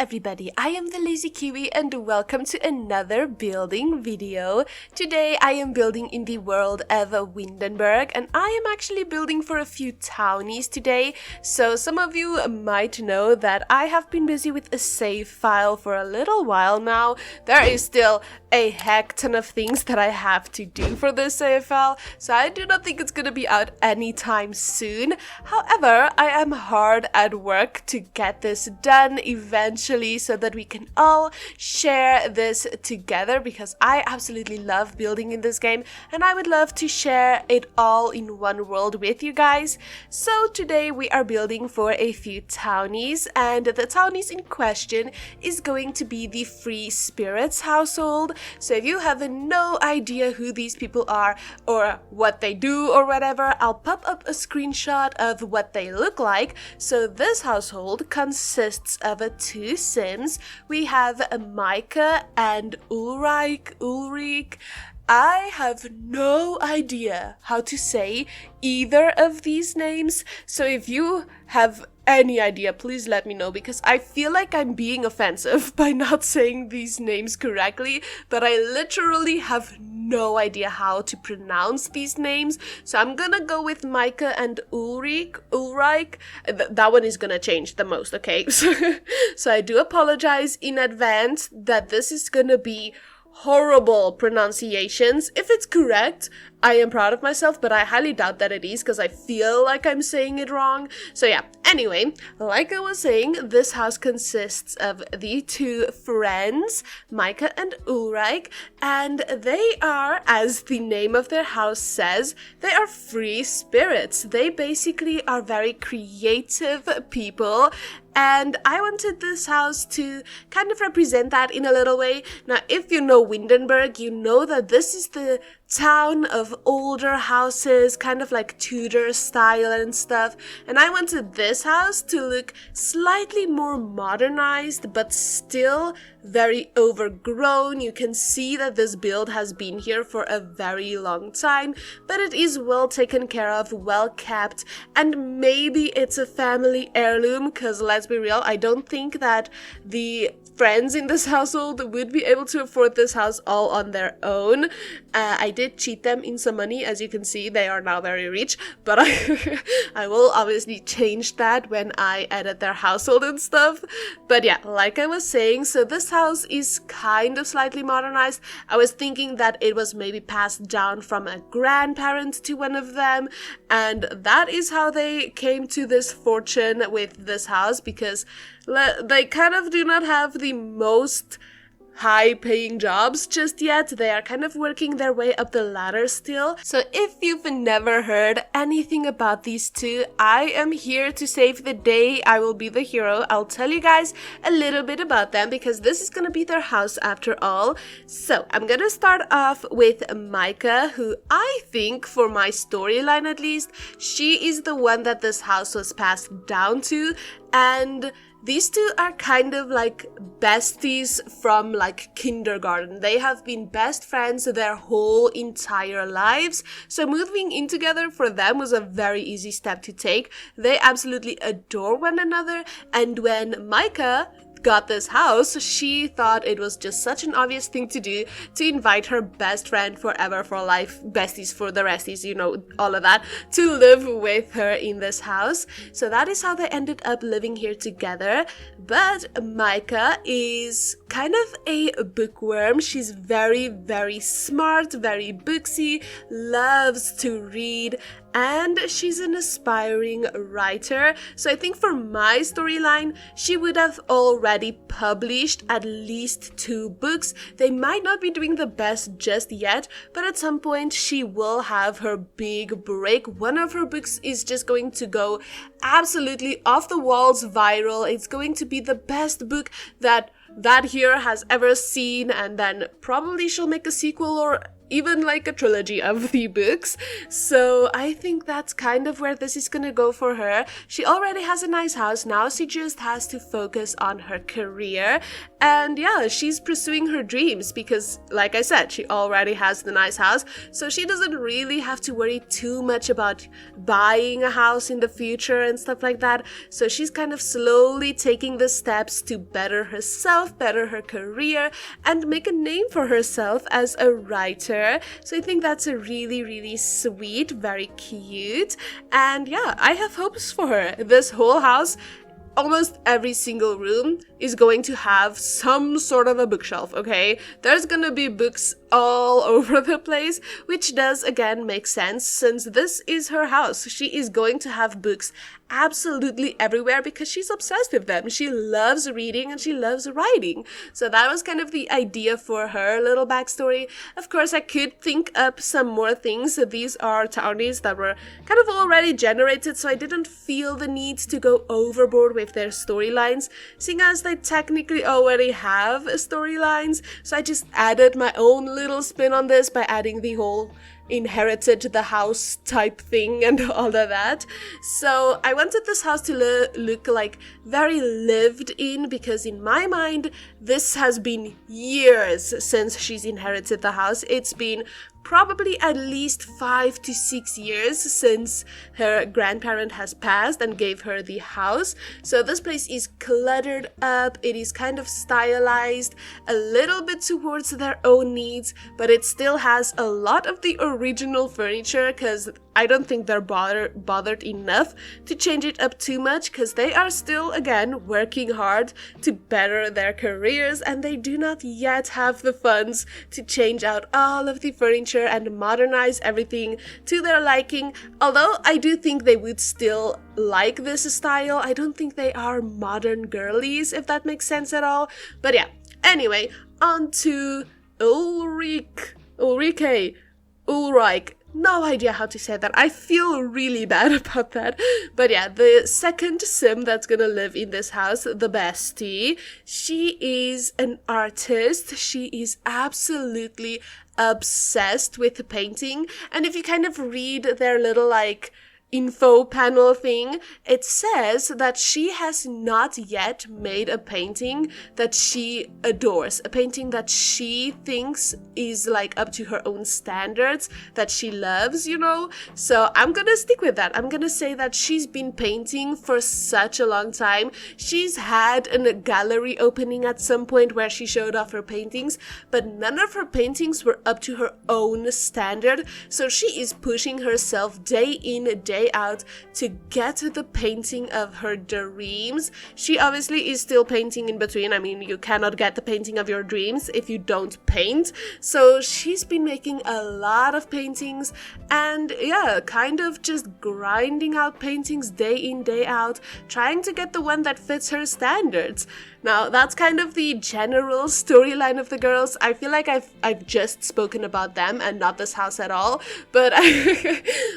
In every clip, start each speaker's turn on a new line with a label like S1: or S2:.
S1: everybody, I am the Lazy Kiwi and welcome to another building video. Today I am building in the world of Windenburg and I am actually building for a few townies today. So some of you might know that I have been busy with a save file for a little while now. There is still a heck ton of things that I have to do for this save file, so I do not think it's gonna be out anytime soon. However, I am hard at work to get this done eventually so that we can all share this together, because I absolutely love building in this game and I would love to share it all in one world with you guys. So today we are building for a few townies, and the townies in question is going to be the Free Spirits household. So if you have no idea who these people are or what they do or whatever, I'll pop up a screenshot of what they look like. So this household consists of two Sims. We have Micah and Ulrich. I have no idea how to say either of these names, so if you have any idea, please let me know, because I feel like I'm being offensive by not saying these names correctly, but I literally have no idea how to pronounce these names, so I'm gonna go with Micah and Ulrich. That one is gonna change the most, okay? So I do apologize in advance that this is gonna be horrible pronunciations. If it's correct, I am proud of myself, but I highly doubt that it is because I feel like I'm saying it wrong. So yeah, anyway, like I was saying, this house consists of the two friends, Micah and Ulrich, and they are, as the name of their house says, they are free spirits. They basically are very creative people, and I wanted this house to kind of represent that in a little way. Now, if you know Windenburg, you know that this is the town of older houses, kind of like Tudor style and stuff, and I wanted this house to look slightly more modernized but still very overgrown. You can see that this build has been here for a very long time, but it is well taken care of, well kept, and maybe it's a family heirloom, because let's be real, I don't think that the friends in this household would be able to afford this house all on their own. I did cheat them in some money. As you can see, they are now very rich, but I will obviously change that when I edit their household and stuff. But yeah, like I was saying, so this house is kind of slightly modernized. I was thinking that it was maybe passed down from a grandparent to one of them, and that is how they came to this fortune with this house, because they kind of do not have the most high-paying jobs just yet. They are kind of working their way up the ladder still. So if you've never heard anything about these two, I am here to save the day. I will be the hero. I'll tell you guys a little bit about them, because this is gonna be their house after all. So I'm gonna start off with Micah, who I think, for my storyline at least, she is the one that this house was passed down to, and these two are kind of like besties from like kindergarten. They have been best friends their whole entire lives. So moving in together for them was a very easy step to take. They absolutely adore one another. And when Micah got this house, she thought it was just such an obvious thing to do to invite her best friend forever, for life, besties for the resties, you know, all of that, to live with her in this house. So that is how they ended up living here together. But Micah is kind of a bookworm. She's very, very smart, very booksy, loves to read, and she's an aspiring writer. So I think for my storyline, she would have already published at least 2 books. They might not be doing the best just yet, but at some point she will have her big break. One of her books is just going to go absolutely off the walls viral. It's going to be the best book that here has ever seen, and then probably she'll make a sequel or even like a trilogy of the books. So I think that's kind of where this is gonna go for her. She already has a nice house, now she just has to focus on her career. And yeah, she's pursuing her dreams because, like I said, she already has the nice house, so she doesn't really have to worry too much about buying a house in the future and stuff like that. So she's kind of slowly taking the steps to better herself, better her career, and make a name for herself as a writer. So I think that's a really, really sweet, very cute. And yeah, I have hopes for her. This whole house, almost every single room is going to have some sort of a bookshelf, okay? There's gonna be books all over the place, which does again make sense since this is her house. She is going to have books absolutely everywhere because she's obsessed with them. She loves reading and she loves writing. So that was kind of the idea for her little backstory. Of course, I could think up some more things. These are townies that were kind of already generated, so I didn't feel the need to go overboard with their storylines, seeing as they technically already have storylines. So I just added my own little spin on this by adding the whole inherited the house type thing and all of that. So I wanted this house to look like very lived in, because in my mind this has been years since she's inherited the house. It's been probably at least 5 to 6 years since her grandparent has passed and gave her the house. So this place is cluttered up, it is kind of stylized a little bit towards their own needs, but it still has a lot of the original furniture because I don't think they're bothered enough to change it up too much, because they are still, again, working hard to better their careers, and they do not yet have the funds to change out all of the furniture and modernize everything to their liking. Although I do think they would still like this style. I don't think they are modern girlies, if that makes sense at all. But yeah, anyway, on to Ulrich. No idea how to say that. I feel really bad about that. But yeah, the second sim that's gonna live in this house, the bestie, she is an artist. She is absolutely obsessed with painting. And if you kind of read their little like info panel thing, it says that she has not yet made a painting that she adores, a painting that she thinks is like up to her own standards, that she loves, you know? So I'm gonna stick with that. I'm gonna say that she's been painting for such a long time. She's had a gallery opening at some point where she showed off her paintings, but none of her paintings were up to her own standard. So she is pushing herself day in, day out to get the painting of her dreams. She obviously is still painting in between. I mean, you cannot get the painting of your dreams if you don't paint. So she's been making a lot of paintings and yeah, kind of just grinding out paintings day in, day out, trying to get the one that fits her standards. Now, that's kind of the general storyline of the girls. I feel like I've just spoken about them and not this house at all. But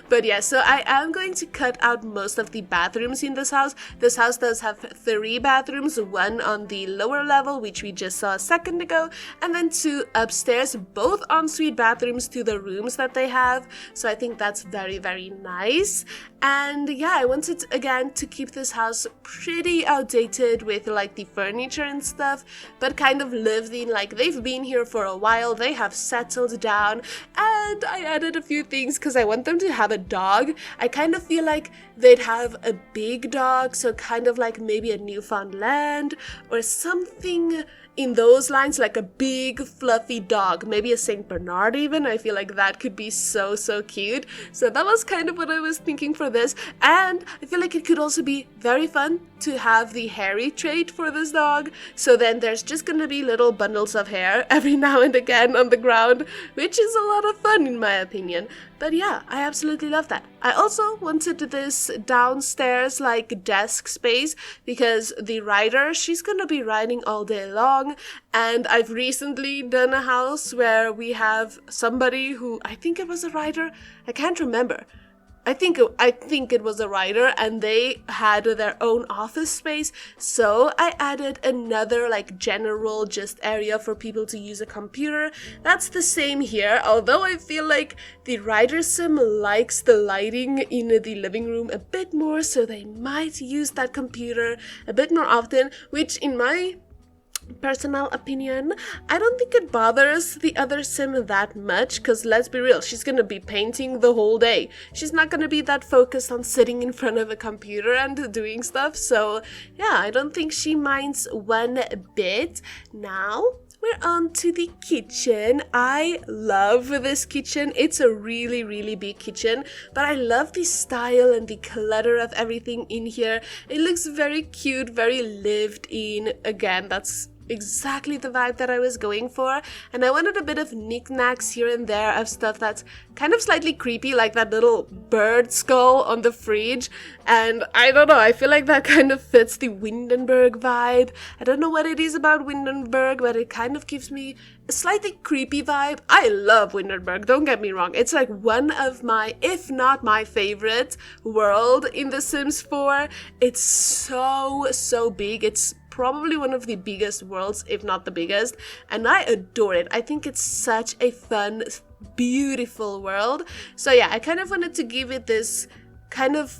S1: but yeah, so I am going to cut out most of the bathrooms in this house. This house does have 3 bathrooms, one on the lower level, which we just saw a second ago, and then 2 upstairs, both ensuite bathrooms to the rooms that they have. So I think that's very, very nice. And yeah, I wanted again to keep this house pretty outdated with like the furniture and stuff, but kind of lived in, like they've been here for a while, they have settled down, and I added a few things because I want them to have a dog. I kind of feel like they'd have a big dog, so kind of like maybe a Newfoundland or something in those lines, like a big fluffy dog, maybe a Saint Bernard even. I feel like that could be so cute. So that was kind of what I was thinking for this, and I feel like it could also be very fun to have the hairy trait for this dog. So then there's just gonna be little bundles of hair every now and again on the ground, which is a lot of fun in my opinion. But yeah, I absolutely love that. I also wanted this downstairs like desk space because the writer, she's gonna be writing all day long, and I've recently done a house where we have somebody who, I think it was a writer, I can't remember. I think it was a writer, and they had their own office space. So I added another like general just area for people to use a computer. That's the same here, although I feel like the writer sim likes the lighting in the living room a bit more, so they might use that computer a bit more often, which in my personal opinion, I don't think it bothers the other sim that much, because let's be real, she's gonna be painting the whole day. She's not gonna be that focused on sitting in front of a computer and doing stuff, so yeah, I don't think she minds one bit. Now we're on to the kitchen. I love this kitchen. It's a really, really big kitchen, but I love the style and the clutter of everything in here. It looks very cute, very lived in. Again, that's exactly the vibe that I was going for, and I wanted a bit of knickknacks here and there of stuff that's kind of slightly creepy, like that little bird skull on the fridge, and I don't know, I feel like that kind of fits the Windenburg vibe. I don't know what it is about Windenburg, but it kind of gives me a slightly creepy vibe. I love Windenburg, don't get me wrong, it's like one of my, if not my favorite world in The Sims 4. It's so big. It's probably one of the biggest worlds, if not the biggest, and I adore it. I think it's such a fun, beautiful world. So yeah, I kind of wanted to give it this kind of,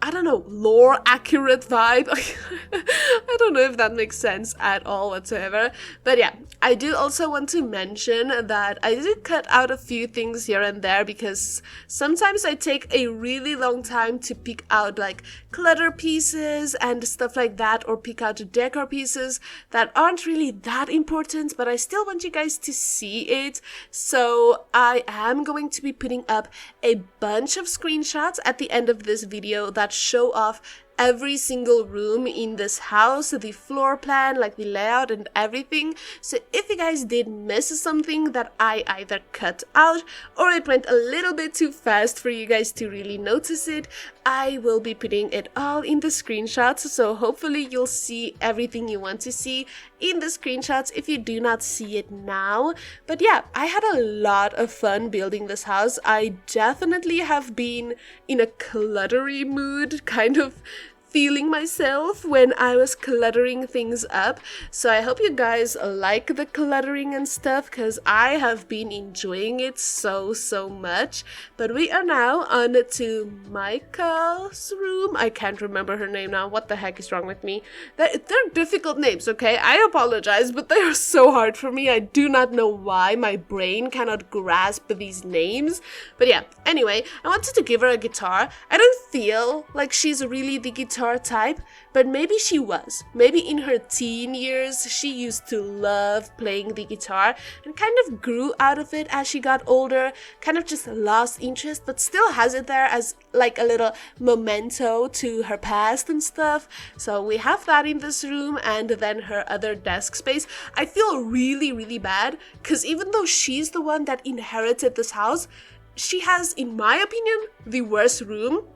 S1: I don't know, lore accurate vibe. I don't know if that makes sense at all whatsoever. But yeah, I do also want to mention that I did cut out a few things here and there, because sometimes I take a really long time to pick out like clutter pieces and stuff like that, or pick out decor pieces that aren't really that important, but I still want you guys to see it. So I am going to be putting up a bunch of screenshots at the end of this video that show off every single room in this house, the floor plan, like the layout and everything. So if you guys did miss something that I either cut out or it went a little bit too fast for you guys to really notice it, I will be putting it all in the screenshots, so hopefully you'll see everything you want to see in the screenshots if you do not see it now. But yeah, I had a lot of fun building this house. I definitely have been in a cluttery mood, kind of feeling myself when I was cluttering things up. So I hope you guys like the cluttering and stuff, because I have been enjoying it so much. But we are now on to Micah's room. I can't remember her name now. What the heck is wrong with me? They're difficult names, okay? I apologize, but they are so hard for me. I do not know why my brain cannot grasp these names. But yeah, anyway, I wanted to give her a guitar. I don't feel like she's really the guitar type, but maybe she was. Maybe in her teen years she used to love playing the guitar and kind of grew out of it as she got older, kind of just lost interest, but still has it there as like a little memento to her past and stuff. So we have that in this room, and then her other desk space. I feel really bad, because even though she's the one that inherited this house, she has, in my opinion, the worst room,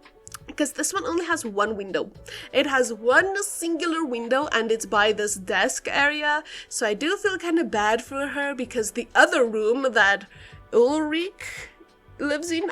S1: because this one only has one window. It has one singular window, and it's by this desk area. So I do feel kind of bad for her, because the other room that Ulrich lives in,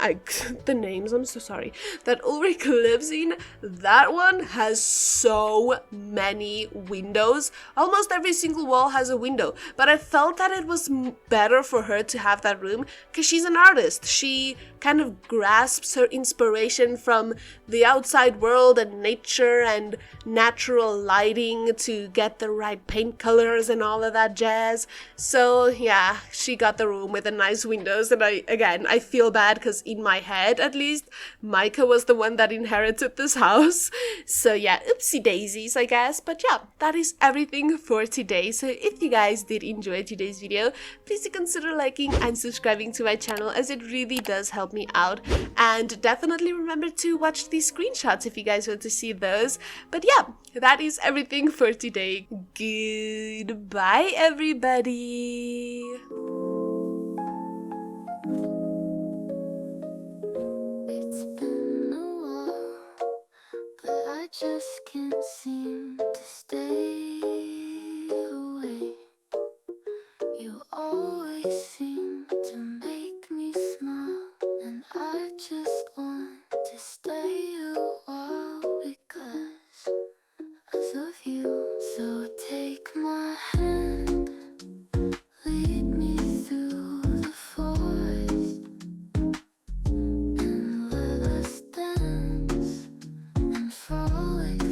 S1: the names, I'm so sorry, that Ulrich lives in, that one has so many windows. Almost every single wall has a window, but I felt that it was better for her to have that room, because she's an artist. She kind of grasps her inspiration from the outside world and nature and natural lighting to get the right paint colors and all of that jazz. So yeah, she got the room with the nice windows, and I feel bad, because in my head at least, Micah was the one that inherited this house. So yeah, oopsie daisies, I guess. But yeah, that is everything for today. So if you guys did enjoy today's video, please do consider liking and subscribing to my channel, as it really does help me out. And definitely remember to watch these screenshots if you guys want to see those. But yeah, that is everything for today. Goodbye, everybody.
S2: It's been a while, but I just can't seem to stay away. You always seem to make me smile, and I just want to always